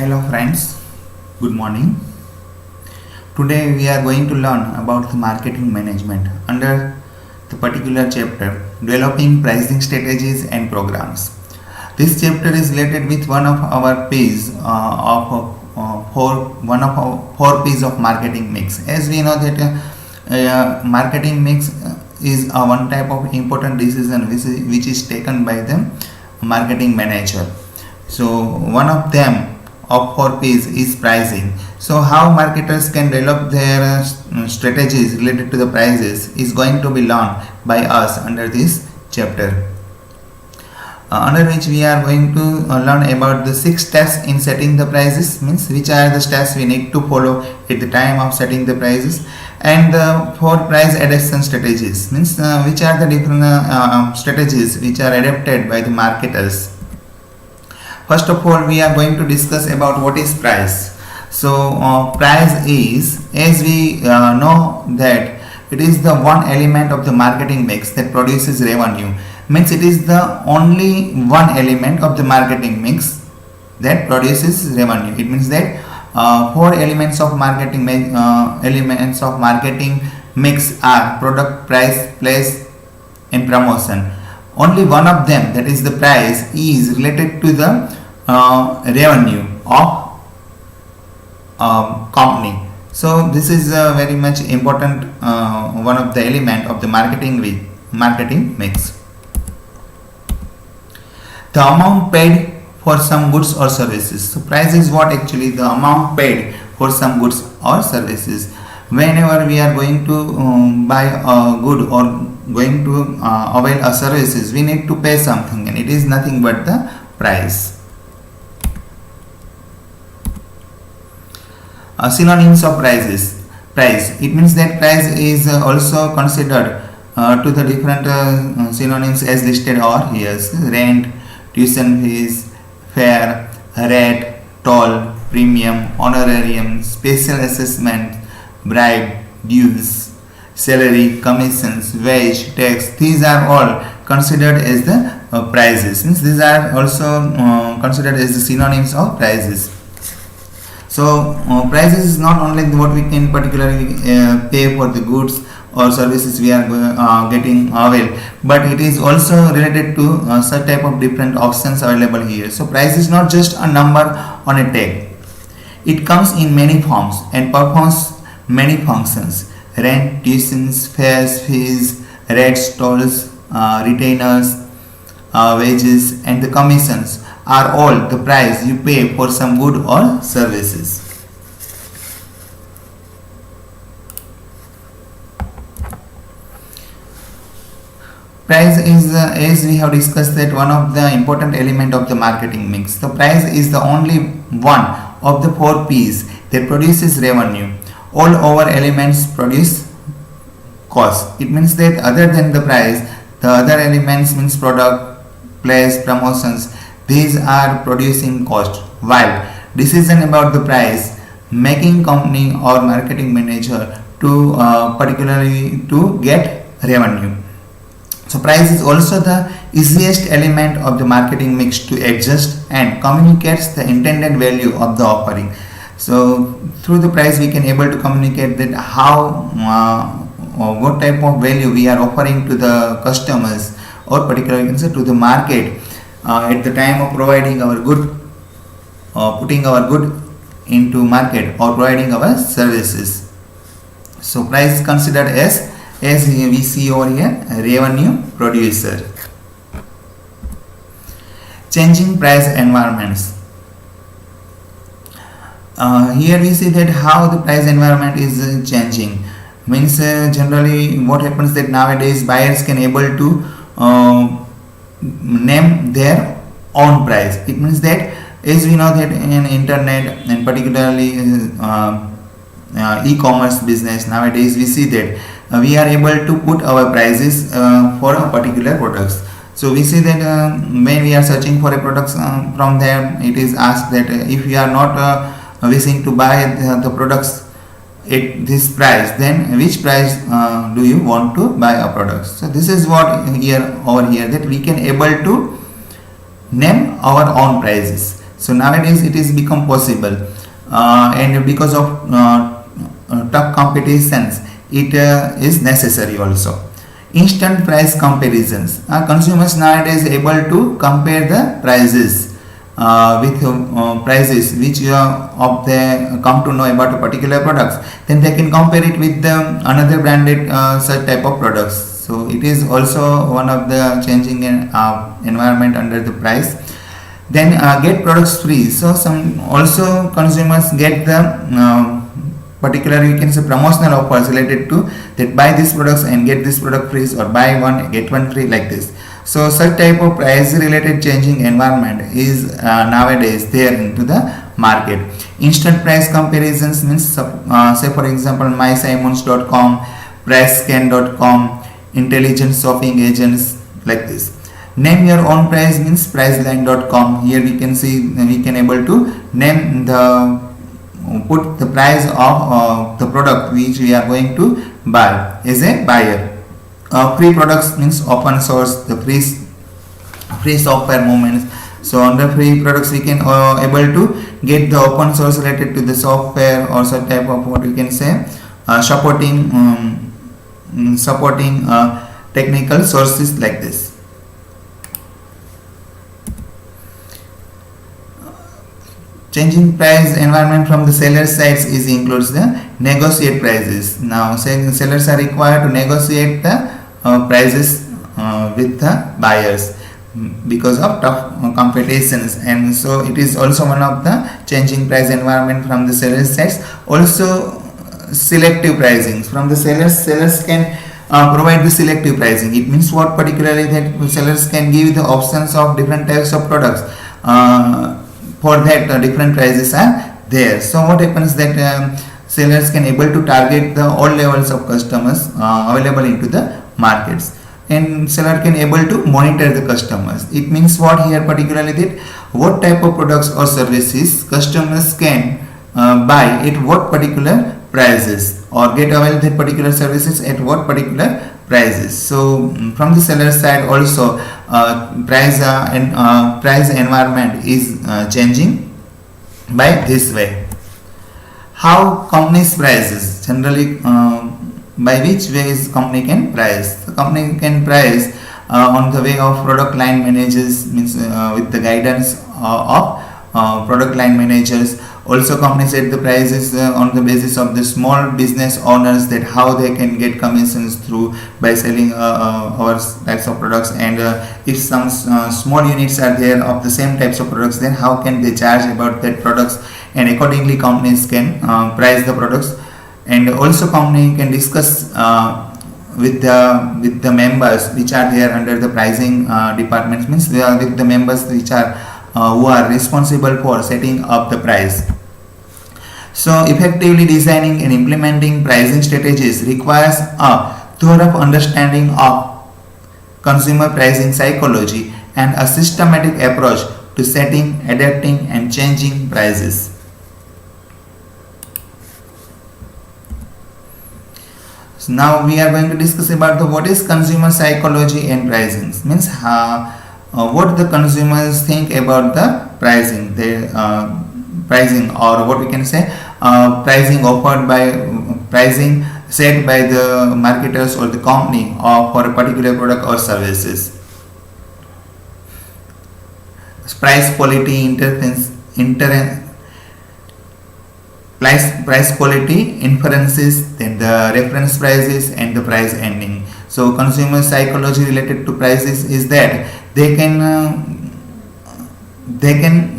Hello friends, good morning. Today we are going to learn about the marketing management under the particular chapter developing pricing strategies and programs. This chapter is related with one of our P's four P's of marketing mix. As we know that marketing mix is one type of important decision which is taken by the marketing manager. So one of them of 4Ps is pricing. So how marketers can develop their strategies related to the prices is going to be learned by us under this chapter. Under which we are going to learn about the 6 steps in setting the prices, means which are the steps we need to follow at the time of setting the prices, and the 4 price adaptation strategies, means which are the different strategies which are adapted by the marketers. First of all, we are going to discuss about what is price. So price is, as we know that it is the one element of the marketing mix that produces revenue. Means it is the only one element of the marketing mix that produces revenue. It means that 4 elements of marketing mix are product, price, place, and promotion. Only one of them, that is the price, is related to the revenue of company. So this is a very much important one of the element of the marketing mix. The amount paid for some goods or services. So price is what actually the amount paid for some goods or services. Whenever we are going to buy a good or going to avail a services, we need to pay something, and it is nothing but the price. Synonyms of price. It means that price is also considered to the different synonyms as listed over here: rent, tuition fees, fare, rate, toll, premium, honorarium, special assessment, bribe, dues, salary, commissions, wage, tax. These are all considered as the prices. Means these are also considered as the synonyms of prices. So prices is not only what we can particularly pay for the goods or services we are getting available, but it is also related to such type of different options available here. So price is not just a number on a tag. It comes in many forms and performs many functions: rent, tuitions, fares, fees, rates, tolls, retainers, wages, and the commissions are all the price you pay for some good or services. Price is, as we have discussed, that one of the important element of the marketing mix. The price is the only one of the 4 P's that produces revenue. All other elements produce cost. It means that other than the price, the other elements means product, place, promotions, these are producing cost, while decision about the price making company or marketing manager to particularly to get revenue. So price is also the easiest element of the marketing mix to adjust and communicates the intended value of the offering. So through the price we can able to communicate that how what type of value we are offering to the customers or particularly to the market at the time of providing our good, putting our good into market or providing our services. So price is considered as we see over here, a revenue producer. Changing price environments. Here we see that how the price environment is changing. Means generally what happens that nowadays buyers can able to name their own price. It means that as we know that in internet and particularly e-commerce business, nowadays we see that we are able to put our prices for a particular products. So we see that when we are searching for a product from them, it is asked that if you are not wishing to buy the products at this price, then which price do you want to buy a product? So this is what here over here that we can able to name our own prices. So nowadays it is become possible, and because of tough competitions, it is necessary also. Instant price comparisons. Consumers nowadays able to compare the prices with prices which of they come to know about a particular products. Then they can compare it with the another branded such type of products. So it is also one of the changing environment under the price. Then get products free. So some also consumers get the particularly you can say promotional offers related to that buy these products and get this product free, or buy one get one free, like this. So such type of price related changing environment is nowadays there into the market. Instant price comparisons means say for example mysimons.com, pricescan.com, intelligent shopping agents, like this. Name your own price means priceline.com. Here we can see we can able to name the put the price of the product which we are going to buy as a buyer. Free products means open source, the free software movements. So under free products we can able to get the open source related to the software or some type of what we can say supporting technical sources, like this. Changing price environment from the seller sides is includes the negotiate prices. Now sellers are required to negotiate the prices with the buyers because of tough competitions, and so it is also one of the changing price environment from the seller sides. Also selective pricing from the sellers can provide the selective pricing. It means what particularly that sellers can give the options of different types of products. For that different prices are there. So what happens that sellers can able to target the all levels of customers available into the markets, and seller can able to monitor the customers. It means what here particularly that what type of products or services customers can buy at what particular prices, or get available that particular services at what particular prices. So from the seller side also price environment is changing by this way. How companies prices generally, by which ways company can price? The company can price on the way of product line managers, means with the guidance of product line managers. Also companies set the prices on the basis of the small business owners, that how they can get commissions through by selling our types of products, and if some small units are there of the same types of products, then how can they charge about that products, and accordingly companies can price the products. And also company can discuss with the members which are there under the pricing departments, means with the members which are who are responsible for setting up the price. So effectively designing and implementing pricing strategies requires a thorough understanding of consumer pricing psychology and a systematic approach to setting, adapting and changing prices. So now we are going to discuss about what is consumer psychology and pricing. Means what the consumers think about the pricing, pricing, or what we can say pricing offered by pricing set by the marketers or the company or for a particular product or services. Price quality price quality inferences, then the reference prices and the price ending. So consumer psychology related to prices is that they can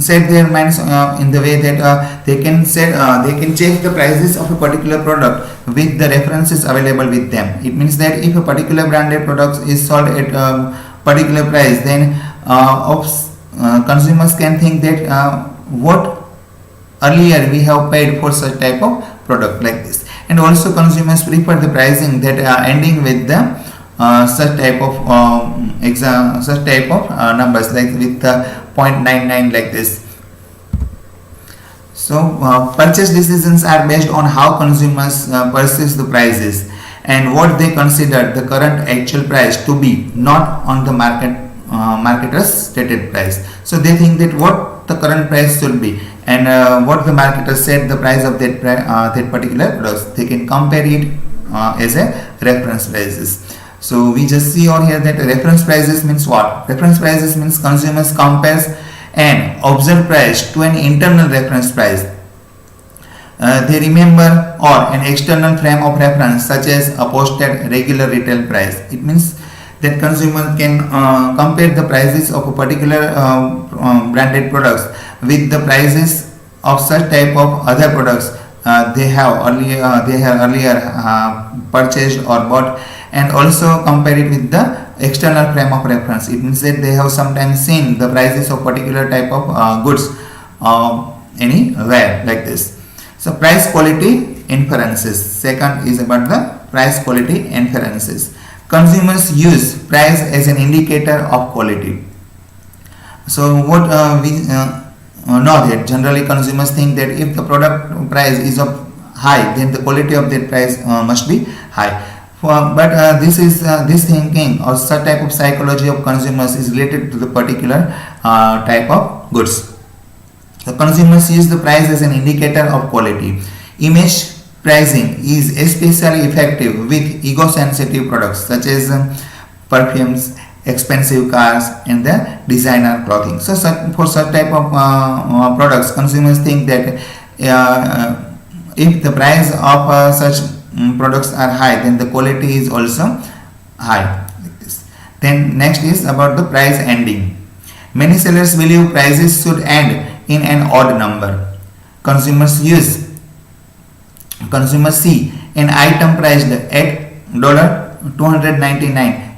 set their minds in the way that they can change the prices of a particular product with the references available with them. It means that if a particular branded product is sold at a particular price, then consumers can think that what earlier we have paid for such type of product, like this. And also consumers prefer the pricing that are ending with the such type of numbers, like with the 0.99, like this. So purchase decisions are based on how consumers perceive the prices and what they consider the current actual price to be, not on the marketer's stated price. So they think that what what the current price should be, and what the marketer said the price of that particular products. They can compare it as a reference prices. So we just see on here that reference prices means what? Reference prices means consumers compares an observed price to an internal reference price. They remember or an external frame of reference such as a posted regular retail price. It means that consumer can compare the prices of a particular branded products with the prices of such type of other products they have earlier purchased or bought, and also compare it with the external frame of reference. It means that they have sometimes seen the prices of particular type of goods anywhere like this. So price quality inferences. Second is about the price quality inferences. Consumers use price as an indicator of quality. So what we know that generally consumers think that if the product price is of high, then the quality of that price must be high. But this thinking or such type of psychology of consumers is related to the particular type of goods. The consumers use the price as an indicator of quality. Image pricing is especially effective with ego-sensitive products such as perfumes, expensive cars, and the designer clothing. So for such type of products, consumers think that if the price of such products are high, then the quality is also high. Like this. Then next is about the price ending. Many sellers believe prices should end in an odd number. Consumers see an item priced at $299